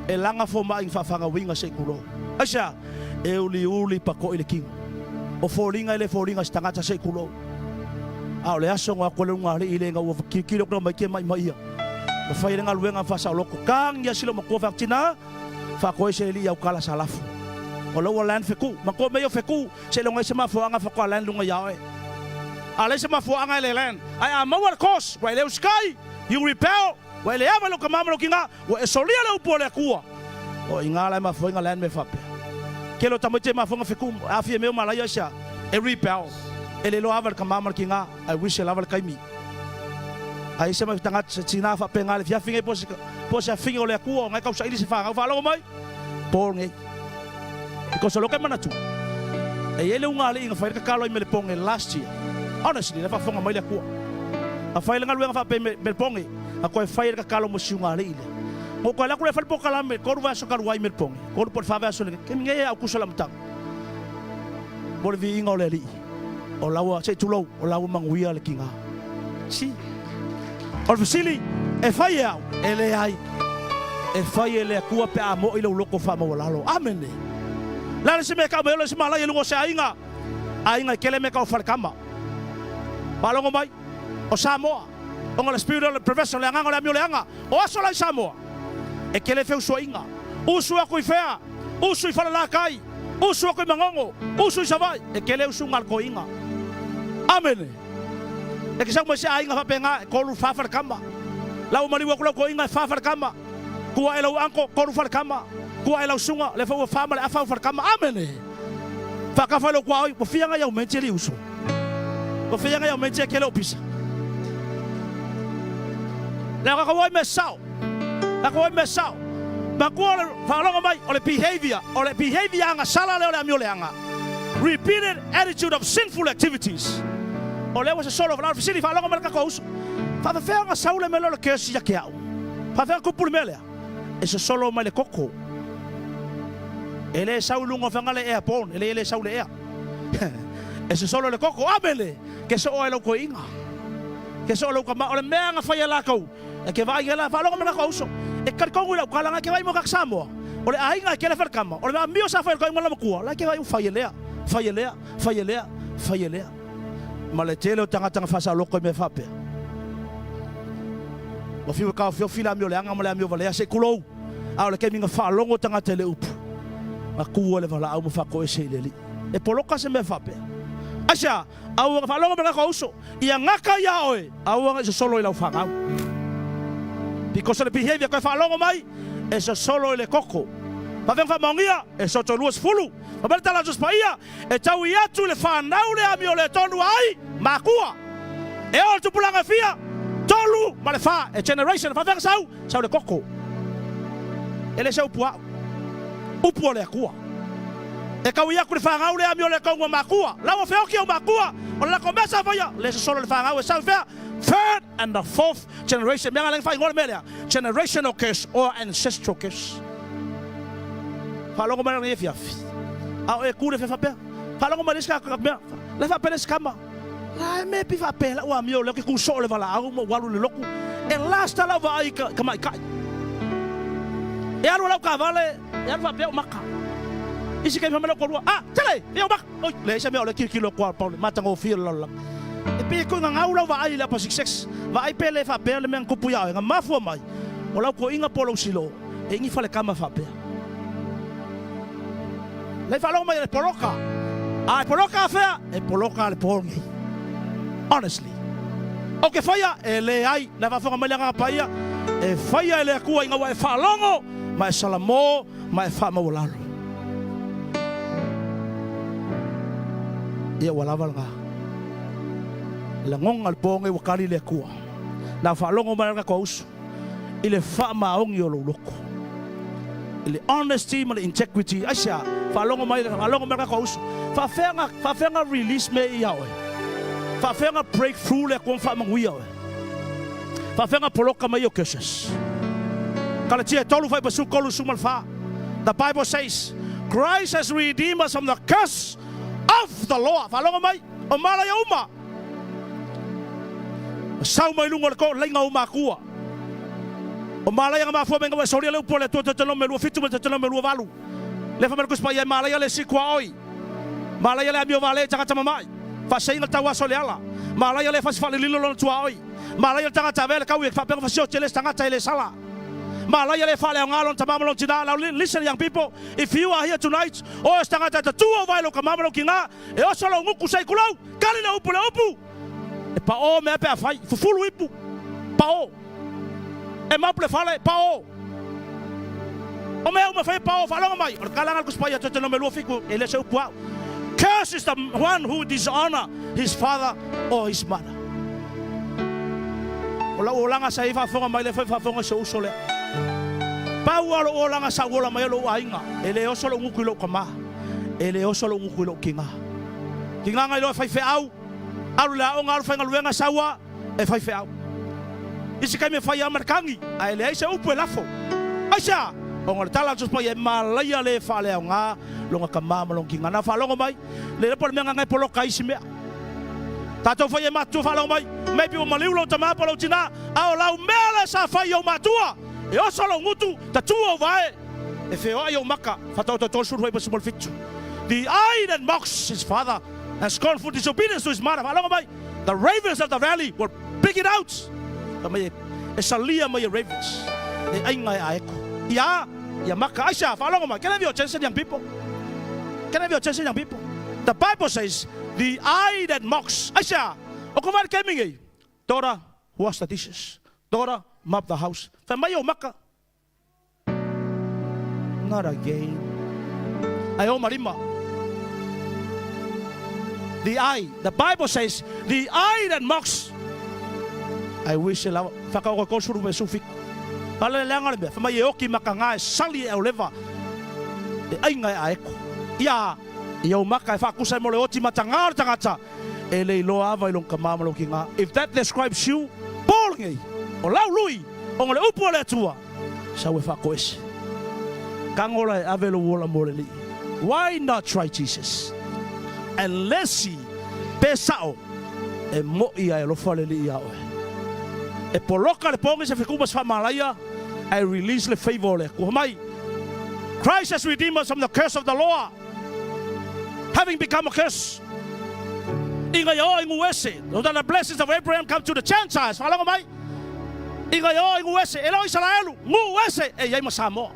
e langa fo mai fa winga se kulo asa e uli pa ko ile king o folinga ile folinga stangata se kulo a le aso nga ko le nga ile nga o kilo ko mai ke mai o fai nga luenga Faasaoloto kang ya silo mako fa tina fa ko se li ya kala salafu o lo lan feku mako me yo feku se lo nga se ma fo nga fa ko lan lunga ya e ale se ma fo nga le lan ai a mawar kos wa le sky you repel wa le ava lo kamama lo kinga wa solia le upo le kua o inga la ma fo nga lan me fa pe ke lo tamote ma fo nga feku Afio me malaya sha e repel ele lo ava kamama kinga I wish ele ava kaimi ai se ma tanga tsina fa pe nga le fia finge po se finge o le kua nga ka sa ili se fa fa lo mai por nge ko so lo ke manatu e ele unga le inga fa ka kalo me le ponge last year honestly le fa fonga mai le kua a fa nga luenga fa pe me ponge a ko fa ka kalo mo siunga le ile mo ko la ko le fa po kala me ko va so ka ruai me ponge ko por fa va so le ke nge a ku so la mtang por vi inga le li o lawa se tulo o lawa manguia le kinga si o fasili e faia ele ai e faia le kua pe amo ile loko fa mo lalo amen la se me ka me le se mala ile go se ainga kele me ka fa kama balongo mai o Samoa o ngala spiritual professor le nganga le amio le anga o aso la Samoa e kele fe uso inga uso ko ifea uso ifala la kai uso ko mangongo uso savai e kele uso ngal ko inga amen e ke sa mo se ainga fa penga ko lu fa kama la o mali wa ko inga fa kama ko elo anko ko lu fa kama ko elo sunga le fa fa mala fa kama amen fa ka fa lo kwa o fianga ya o menteli uso o fianga ya o menteli kele o pisa la ka wa mesao ba ko fa lo mai o le behavior nga sala le o le amio le anga repeated attitude of sinful activities o le was solo of city fa lo mai ka ko uso fa nga saule melo le kesi ya kia fa ko pul mele eso solo mai le koko ele saulungo fa ngale airport ele saule air eso solo le koko abele que so o lo ko inga que so lo ka ma o le menga fa ya la ko e ke vai la fa lo mai ka uso e kar ko ngula kala nga ke vai mo ka Samoa o le ainga ke le fer kama o le mio sa fa ko mo la ko la ke vai fa yelea ma le tele o tanga Faasaoloto me fa pe o fiu ka fila mio le anga mo le mio vale se kulo a le ke minga fa longo tanga tele up ma ku le vala au mo fa ko se le e poloka se me fa pe asha au fa longo me ka uso ia ngaka ya oe au se solo ila fa ngau because the behavior ko fa longo mai e se solo le koko pa ven fa mongia e so to luas fulu pa berta la jos paia e tau ia tu le fa nau le amio le tonu ai makua e o tu pulanga fia tolu ma le fa e generation fa ven sau le koko ele sau pua upu le akua e kau ia ku le fa ngau le amio le kongo makua la o feo ki o makua o la começa vai le solo le fa ngau e sau fea third and the fourth generation me ngala fa ngol melia generational curse or ancestral curse fa longo ma le fiafi a e ku le fa pe fa longo ma le ska le fa pe le skama la me pi fa pe la o amio le ku so le vala au mo walu le loku e lasta la vai ka mai kai e alo la ka vale e alo fa pe o maka isi ke fa me lo ko tele e o maka oi le se me o le kilo kwa pa mata ngo fi lo e pe ko nga ngau va ai la pa success va ai pele fa pe le men kupu ya nga Mafo'e mai o la ko inga polo silo e ngi fa le kama fa pe le fa lo mai le poloka ai poloka fa e poloka le pongi honestly o ke faia e le ai la va fa mai nga paia e faia le ku inga wa fa longo mai salamo mai fa ma wolalo ia wala valga la ngonga le ponge wakali le kua na fa longo maranga kous ile fa maongi o loko ile honesty ma integrity asha fa longo maranga kous fa fenga release me yawe fa fenga breakthrough le kon fa manguia fa fenga poloka mai o kesses kala tia tolu fa basu kolu sumal fa the Bible says Christ has redeemed us from the curse of the law fa longo mai o mala ya uma sau mai lunga ko lenga uma kua O malaya nga Mafo'e menga soria le upole to telo me lu fitu me telo me lu valu. Le fa me kus pa ia malaya le sikwa oi. Malaya le amio vale tagata mamai. Fa seinga tawa soleala. Malaya le fa fa le lilo lo tua oi. Malaya tagata vele ka wi fa pe fa sio tele tagata ele sala. Malaya le fa le ngalon tamama lo tina. Listen young people, if you are here tonight, o tagata ta tuo vai lo kamama lo kinga, e o solo nguku sai kulau, kali na upu le upu. E pa o me pe afai, fufulu ipu. Pa o. E maple fale pa o. O me uma fai pa o falanga mai. O kalanga ku spaya to no me lo fiku ele se upu. Curse is the one who dishonor his father or his mother. Ola olanga sai fa fonga mai le fa fonga se usole. Pa o olanga sa ola mai lo ainga. Ele o solo nguku lo kama. Ele o solo nguku lo kinga. Kinga ngai lo fai fe au. Alu la o ngal fa ngaluenga sawa e fai fe au. Isi kai me fai amarkangi, ai le se upu elafo. Aisha, o ngol tala tus pa ye malaya le fa le nga, longa kamama long kinga na fa longa mai. Le por me ngai polo kai si me. Tato fa ye matu fa longa mai. Maybe o maliu lo tama polo tina, ao lau mele sa fa yo matua. E o solo ngutu, ta tuo vai. E fe o yo maka, fa to sur vai possible fitu. The eye that mocks his father and scornful disobedience to his mother. Fa longa mai. The ravens of the valley will pick it out. Kami esalia mai ravens e ainga aeko ya maka aisha follow me. Can I have your attention young people? Can I have your attention young people? The Bible says the eye that mocks aisha o kumar keming daughter wash the dishes, daughter mop the house, fa mai o maka not again ayo marima. The eye, the Bible says the eye that mocks. I wish la faka ko suru be sufik. Pala lenga be fa mai oki makanga sali e leva. E ainga aeko. Ya yo maka fa kusa mo le oti matanga tagata. Ele lo ava ilong kamama lo kinga. If that describes you, polngi o lau lui o le upo le tua. Sa we fa koes. Kangola ave lo wola mo le. Why not try Jesus? And let's see pesao e mo ia lo fa le ia o. E poloka le pongi se fikumas fa malaya, I release the favor le kuhamai. Christ has redeemed us from the curse of the law, having become a curse. Inga yo ingu wese, so that the blessings of Abraham come to the Gentiles. Falango mai. Inga yo ingu wese, elo Israelu, ngu wese e yai Samoa.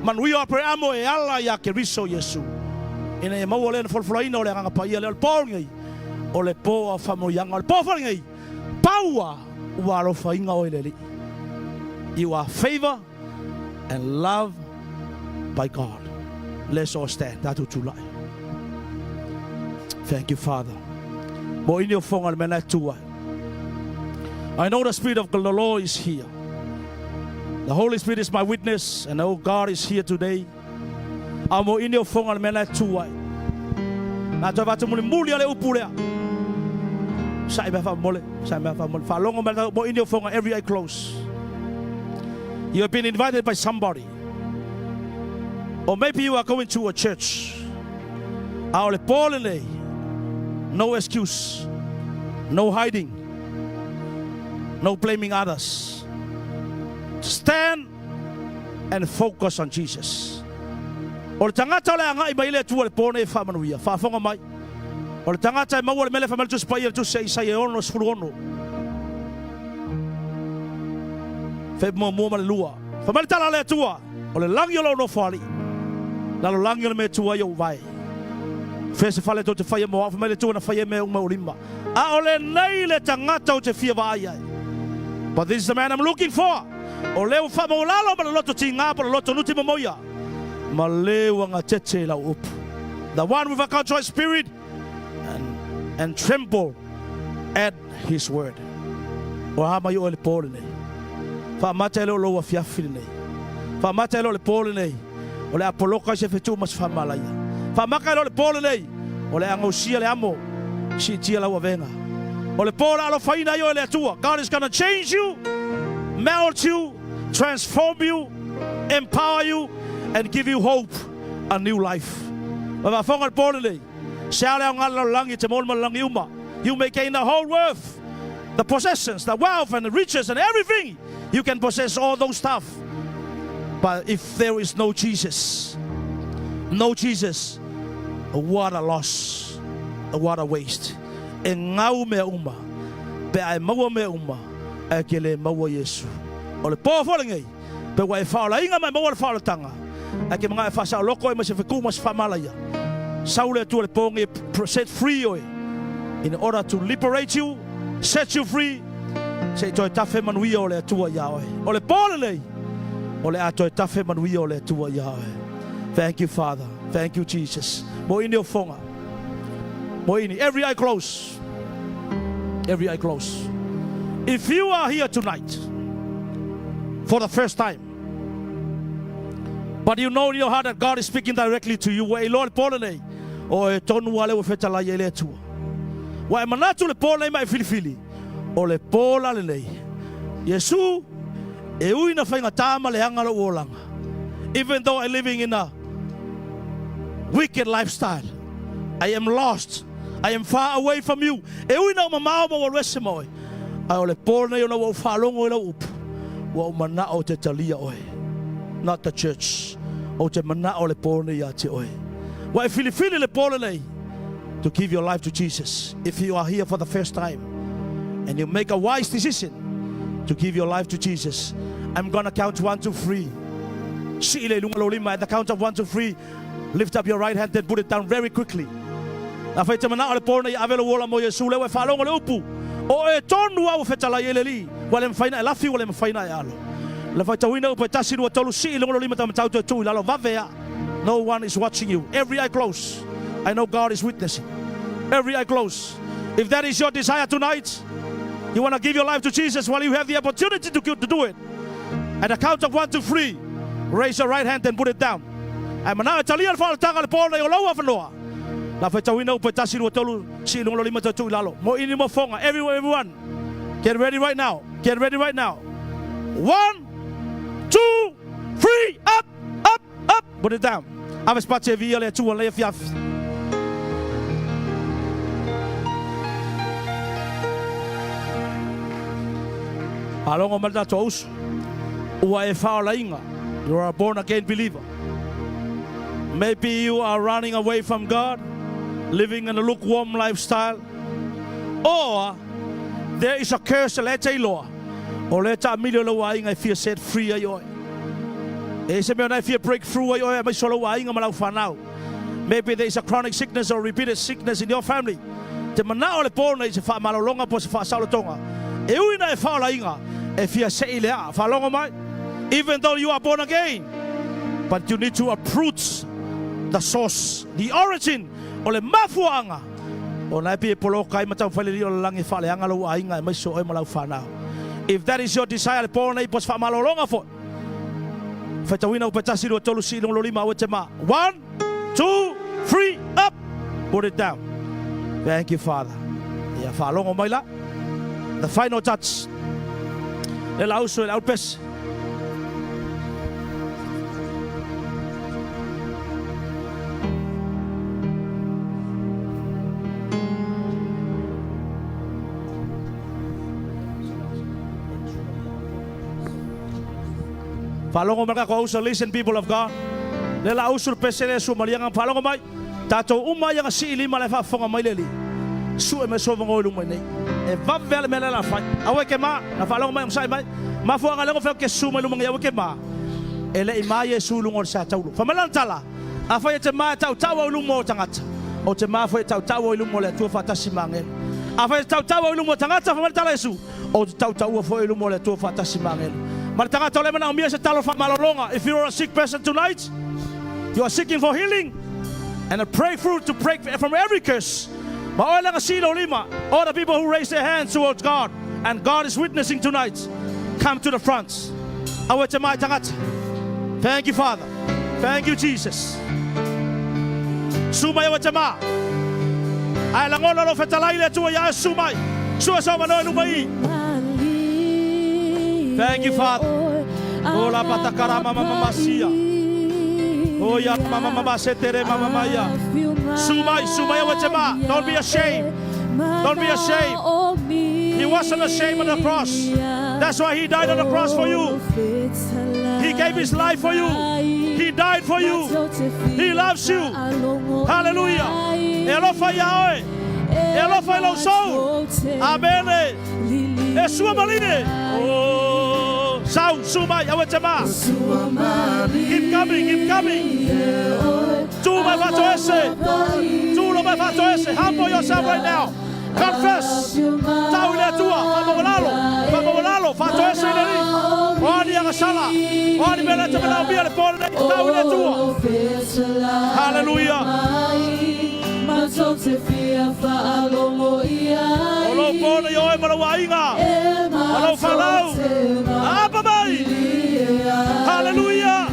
Manuio apreamo e ala ya keriso Iesu. Ina e mau le folfloina o le anga pa ia le pongi. O le po fa mo yanga o po fangi. Paua. You are favored and loved by God. Let's all stand. Thank you, Father. I know the Spirit of the Lord is here. The Holy Spirit is my witness, and oh God is here today. Amo inyo fongal mena tuwa. Na tawatu muli muli ale upulea. Every eye closed. You have been invited by somebody, or maybe you are going to a church. No excuse, no hiding, no blaming others. Stand and focus on Jesus. O le tangata e maua le mele famel tus paia tus Isaia ono sfuruono. Fe mo mo lua. Famel tala le tua. O le langi lo no fali. La lo langi le me tua yo vai. Fe se fale to te faia mo famel tua na faia me uma ulima. A o le nei le tangata o te fia vai. But this is the man I'm looking for. O leo fa mo lalo ma loto tinga pa loto nuti moya. Ma leo nga tete la up. The one with a contrite spirit and tremble at his word. O hama yo le pole nei. Fa matelo lo wa fiafi nei. Fa matelo le pole nei. O le apoloka se fetu mas fa malaya. Fa makalo le pole nei. O le angosia le amo. Si tia la wa venga. O le pole alo faina yo le atua. God is going to change you, melt you, transform you, empower you, and give you hope, a new life. Ba fonga le pole nei. You may gain the whole world, the possessions, the wealth, and the riches, and everything. You can possess all those stuff. But if there is no Jesus, what a loss, what a waste. E ngau mea uma, pe ai maua mea uma, e ke le maua Iesu. O le pō wharingei, pe wai whaola inga mai maua le whaola tanga. E ke mga e Faasaoloko e ma se whiku ma se whamalaia. Saule tu le pōngi set free oi. In order to liberate you, set you free, se toi tafe manuia o le atua ia oi. O le pōle lei, o le atoi tafe manuia o le atua ia oi. Thank you, Father. Thank you, Jesus. Mo ini o fonga. Mo ini. Every eye closed. Every eye closed. If you are here tonight for the first time, but you know in your heart that God is speaking directly to you, wai Lord polene o e tonu ale o fetala ye le tua. Wai manatu le polene mai filifili. O le pola le nei. Iesu e uina whainga tama le hanga lo uolanga. Even though I'm living in a wicked lifestyle, I am lost, I am far away from you. E uina o mamao mo walwese moi. Ai o le polene yo na wau whalongo ila upu. Wau mana o te talia oi. Not the church. O te mana o le polene ya te oi. Wai filifili le polene to give your life to Jesus. If you are here for the first time and you make a wise decision to give your life to Jesus, I'm going to count 1, 2, 3. At the count of 1, 2, 3, lift up your right hand and put it down very quickly. Na fai te mana o le polene i avelo wola mo Iesu le wai whalongo le upu. O e tonu au fetala ye le li. Wale mwhaina e lafi wale mwhaina e alo. Le fai tawina upe tasiru atolu si ilongolo lima tamatau te tu ilalo vavea. No one is watching you. Every eye closed. I know God is witnessing. Every eye closed. If that is your desire tonight, you want to give your life to Jesus while you have the opportunity to do it. At the count of 1, 2, 3, raise your right hand and put it down. I'm now telling you, Father, tanga le pole o lawa whanoa. La whetawina upe tasiru atolu si ilongolo lima tamatau ilalo. Mo ini mo fonga. Everyone, get ready right now. Get ready right now. 1, 2, 3, up, up, up. Put it down. Aves pace via le tua le fiaf. Alongo malda tos. Ua e faola inga. You are a born again believer. Maybe you are running away from God, living in a lukewarm lifestyle, or there is a curse leta iloa. O leta milio lo wa inga fia set free ayo. E se me ona fia breakthrough ayo mai solo wa inga malau fanau. Maybe there is a chronic sickness or repeated sickness in your family. Te mana o le pona i se fa malolonga po se Faasaolotoga. E uina e faola inga e fia se ilea fa longa mai. Even though you are born again, but you need to uproot the source, the origin o le mafuanga. O nai pe polo kai matau faleli o langi fa le anga lo wa inga mai so e malau fanau. If that is your desire, Paul na ipos fa malolonga fo. Fatawina upatasiru atolu si long lolima awetema. 1, 2, 3, up. Put it down. Thank you, Father. Ya fa longo maila. The final touch. Le lauso el aupes. Falongo mereka ko usa listen people of God. Lela usur pesele su malianga falongo mai. Tato uma yang si lima le fa fonga mai leli. Su e me so vongo lu mai nei. E va vele me la fa. Awe ke ma na falongo mai sai mai. Ma fo nga lengo fe ke su mai lu mai awe ke ma. Ele ima Yesu lu ngor sa tau. Fa malan tala. Afa ye te ma tau tau lu mo tangata. O te ma fo tau tau lu mo le tu fa tasimangel. Afa ye tau tau lu mo tangata fa malan tala Yesu. O tau tau fo lu mo le tu fa tasimangel. If you're a sick person tonight, you are seeking for healing and a breakthrough to break from every curse. All the people who raise their hands towards God and God is witnessing tonight, come to the front. Thank you, Father. Thank you, Jesus. Thank you, Father. Ola patakara mama masia. Oya mama mama setere mama maya. Sumai wachema. Don't be ashamed. Don't be ashamed. He wasn't ashamed on the cross. That's why He died on the cross for you. He gave His life for you. He died for you. He loves you. Hallelujah. Elo faia oi. Elo faia lo soul. Amen. Esua maline. Oh, sound suma yawetema. Keep coming, keep coming. Tu mai fato esse. Tu lo mai fato esse. Humble yourself right now. Confess. Tau le tua. Famogalalo. Fato esse neri. Oni agasala. Oni bela te bela ubia le pole. Tau le tua. Hallelujah. Olo pole yo e malawainga. Olo falau. Apa mai. Hallelujah.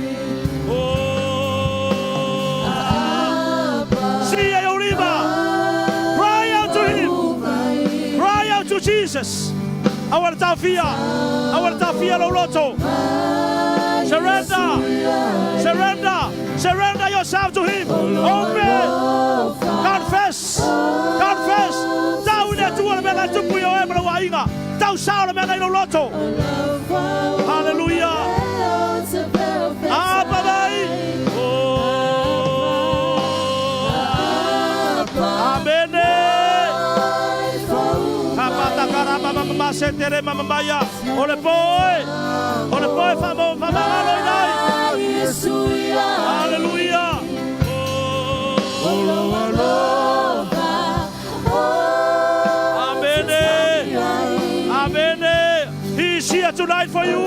Jesus, I want to tafia lo loto. Surrender yourself to Him. Open, confess. Tau ne tu le mena tu puyo e mena wainga. Tau sao le mena lo loto. Hallelujah. Amen. Mama setere mama maya. Ole poi famo aloi. Hallelujah. Amen. He's here tonight for you.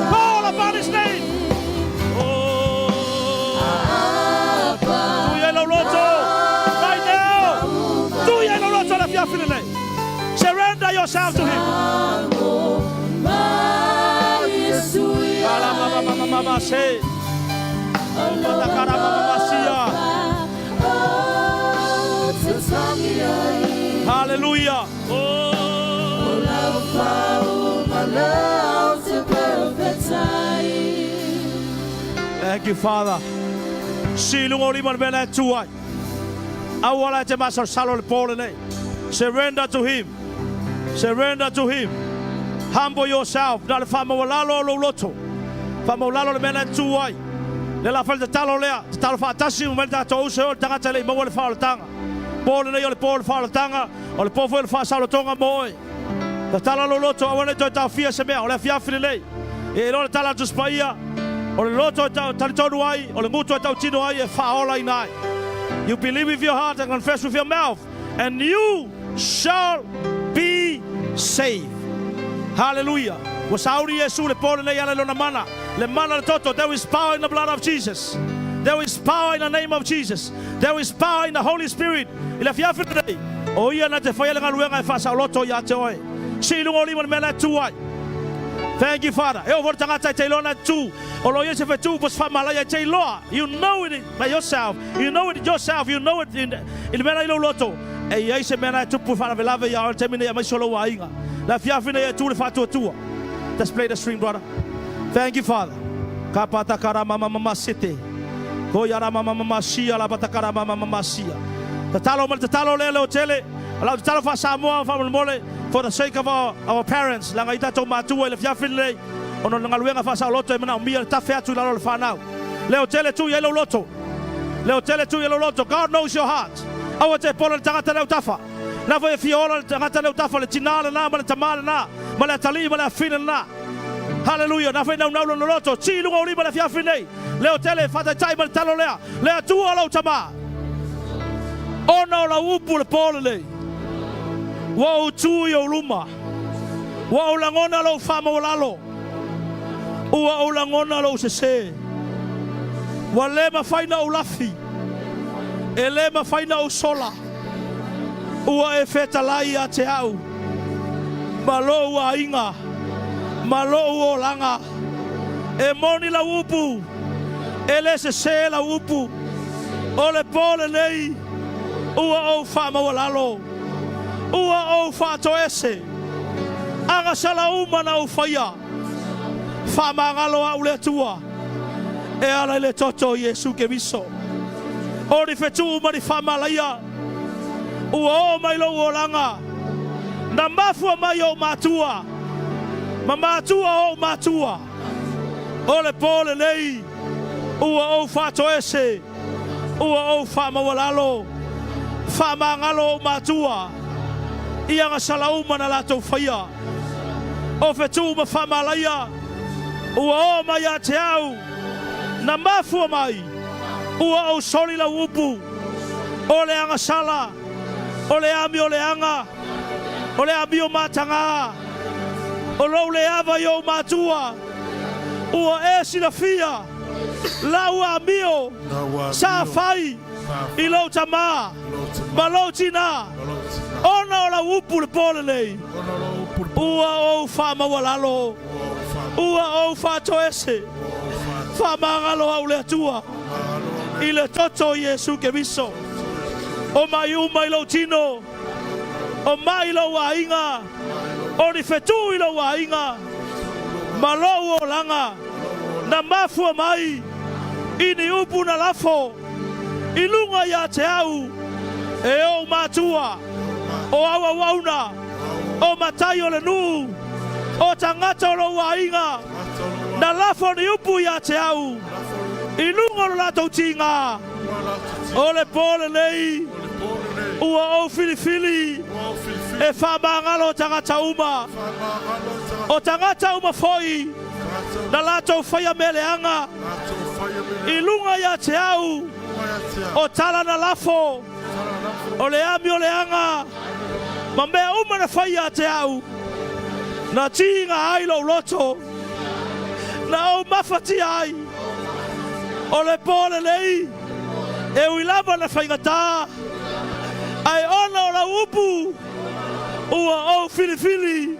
Call upon His name. Surrender yourself to Him. Hallelujah. Thank you, Father. Surrender to Him. Surrender to Him. Humble yourself. Dale famogalalo lo loto. Famogalalo le mena tuai. Le la falta talo lea. Talo fatasi momenta to uso tagata le mo le faultanga. Pole le ole pole faultanga. Ole pofo le Faasaolotoga moe. Ta tala lo loto awale to ta fia semea. Ole fia file. E lo tala to spaia. Ole loto ta talitonu ai. Ole nguto ta tino ai e faola inai. You believe with your heart and confess with your mouth, and you shall be saved. Hallelujah. Wasauri Iesu le pole le yale lo na mana. Le mana le toto. There is power in the blood of Jesus. There is power in the name of Jesus. There is power in the Holy Spirit. Ila fiafi today. O ia na te faia le Galuega Faasaoloto ya te oe. Si lungo lima mena tuai. Thank you, Father. E o vor tagata te lona tu. O lo yese fe tu pos fa malaya te loa. You know it by yourself. You know it yourself. You know it in mena ilo loto. E ia se mena tu pu fa velave ya te mine ya mai solo wa inga. La fiafi na tu le fa tua. Let's play the string, brother. Thank you, Father. Kapata karama mama sete. Ko yara mama sia la pata karama mama sia. Tatalo le tele. Allow talo fa Samoa fa mole for the sake of our parents. Langa ita to matua le fiafi le. Ono Galuega Faasaoloto e mana mia ta fea tu la lo fa now. Leo tele tu yelo loto. God knows your heart. Awa te pola tagata le tafa. Na foi fiola tagata le tafa le tinala na ma le tamala na. Ma le tali ma le fina na. Hallelujah. Na foi na lo loto. Ti lungo li ma le fiafi nei. Leo tele fa tai ma talo lea. Lea tu ala tama. Ono la upu le pola le. Wa tu yo luma. Wa ulangona lo famo lalo. Ua ulangona lo se. Wa le ma faina ulafi. Ele ma faina o sola. Ua e feta lai a te au. Malo ua inga. Malo ua langa. E moni la upu. Ele se la upu. Ole pole nei. Ua o fa mawalalo. Ua o fa to ese. Anga sala uma na o faia. Fa mangalo a ule tua. E ala le toto Iesu ke viso. Ori fetu mari fa malaya. Ua o mai lo olanga. Na mafua mai o matua. Mamatua o matua. Ole pole nei. Ua o fato ese. Ua o fa mawalalo. Fa mangalo o matua. Ia nga salauma na lato faia. O fetu ma fa malaya. Ua o mai a te au. Na mafua mai. Ua o soli la upu. Ole anga sala. Ole ami ole anga. Ole ami o matanga. Ole ole ava yo matua. Ua esi la fia. Laua amio. Sa fai. Ilo tama. Malo tina. Ona o la upu le pole lei. Ua o fa mawalalo. Ua o fa toese. Fa mangalo au le atua. Ile toto Iesu ke viso. O mai uma ilo tino. O mai ilo wainga. O ni fetu ilo wainga. Malo o langa. Na mafua mai. Ini upu na lafo. Ilunga ya te au. E o matua. O awa wauna. O matai o le nu. O tangata o lo wainga. Na lafo ni upu ya te au. Ilunga lo lato tinga. O le pole nei. Ua o filifili. E whamangalo tagata uma. O tagata uma foi. Na lato faia meleanga. Ilunga ya te au. O tala na lafo. O le ami o le anga. Ma mea uma na faia te au. Na tinga ai lo loto. Na o mafati ai. O le pole lei. E uilava na whaingata. Ai ona o la upu. Ua o filifili.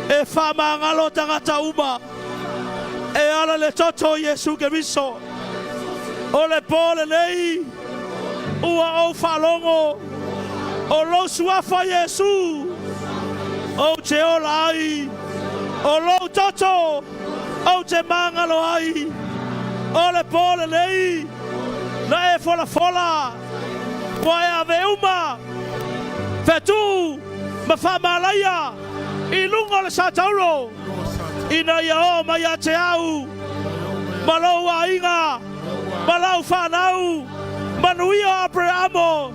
E whamangalo tagata uma. E ala le toto Iesu ke miso. O le pole lei. Ua o whalongo. O lo suafa Iesu. O te ola ai. O lo toto. O te mangalo ai. O le pole lei. Na e fola fola. Wa e ave uma. Fetu. Ma whamalaya. I lunga le satauro. Ina ia o mai a te au. Malau a inga. Malau whanau. Manuia Abrahamo.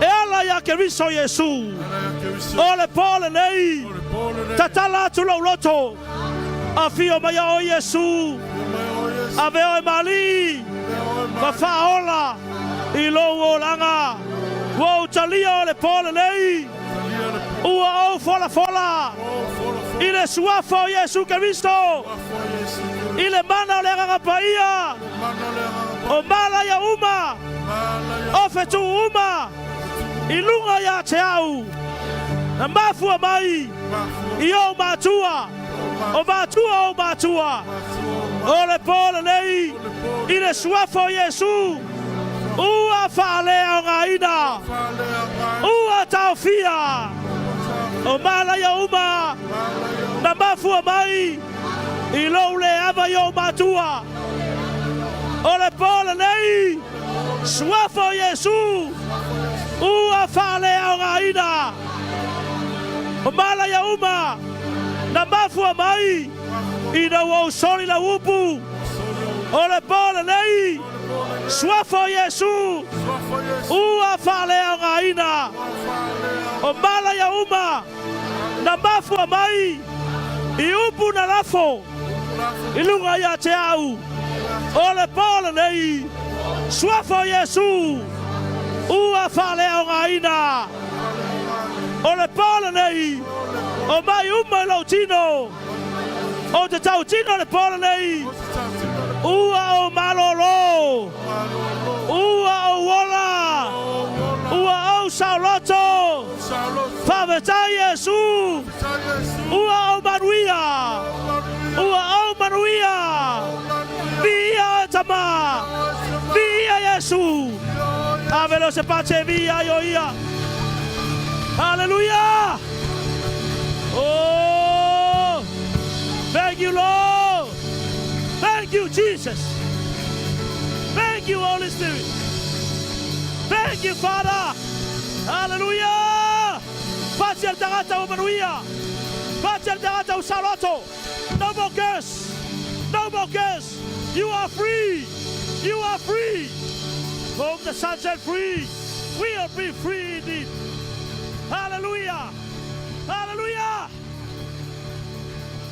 E ala ia ke riso Iesu. O le pole nei. Tatala tu lo loto. Afio mai o Iesu. Ave o e mali. Ma faola. I lo o langa. Wo talia o le pole nei. Ua o fola fola. I le suafa o Iesu Kristo. I le mana o le agapaia. O mala ia uma. O fetu uma. I lunga ia te au. Na mafua mai. I o matua. O matua o matua. O le pole nei. I le suafa o Iesu. Ua whalea o ngaina. Ua taufia. O mala ia uma. Na mafua mai. I lo le ava i o matua. O le pole nei. Suafa o Iesu. Ua whalea o ngaina. O mala ia uma. Na mafua mai. I na wau soli la upu. O le pole nei. Suafa o Iesu. Ua whalea o ngaina. O mala ia uma. Na mafua mai. I upu na lafo. I lunga ia te au. O le pole nei. Suafa o Iesu. Ua whalea o ngaina. O le pole nei. O mai uma lau tino. O te tau tino le pole nei. Ua o malolo. Ua o wola. Ua o sauloto. Whaweta Iesu. Ua o manuia. Ua o manuia. Via tama. Via Iesu. Avelo se pace via io ia. Hallelujah. Oh. Thank you, Lord. Thank you, Jesus. Thank you, Holy Spirit. Thank you, Father. Hallelujah. Pati ang tagata o manuia. Pati ang tagata o Faasaoloto. No more curse. No more curse. You are free. You are free. Whom the Son set free, will be free indeed. Hallelujah. Hallelujah.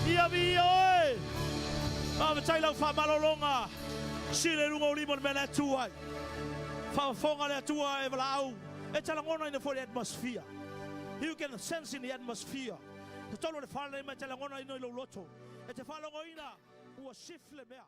Ia vi oi. Matai lau whamalolonga. Sile rungo limon mena tuai. Whafonga le tua e walau. E talangona in the atmosphere. You can sense in the atmosphere. The tolo le whale me talangona ino ilo loto. E te whalongo ina ua sifle mea.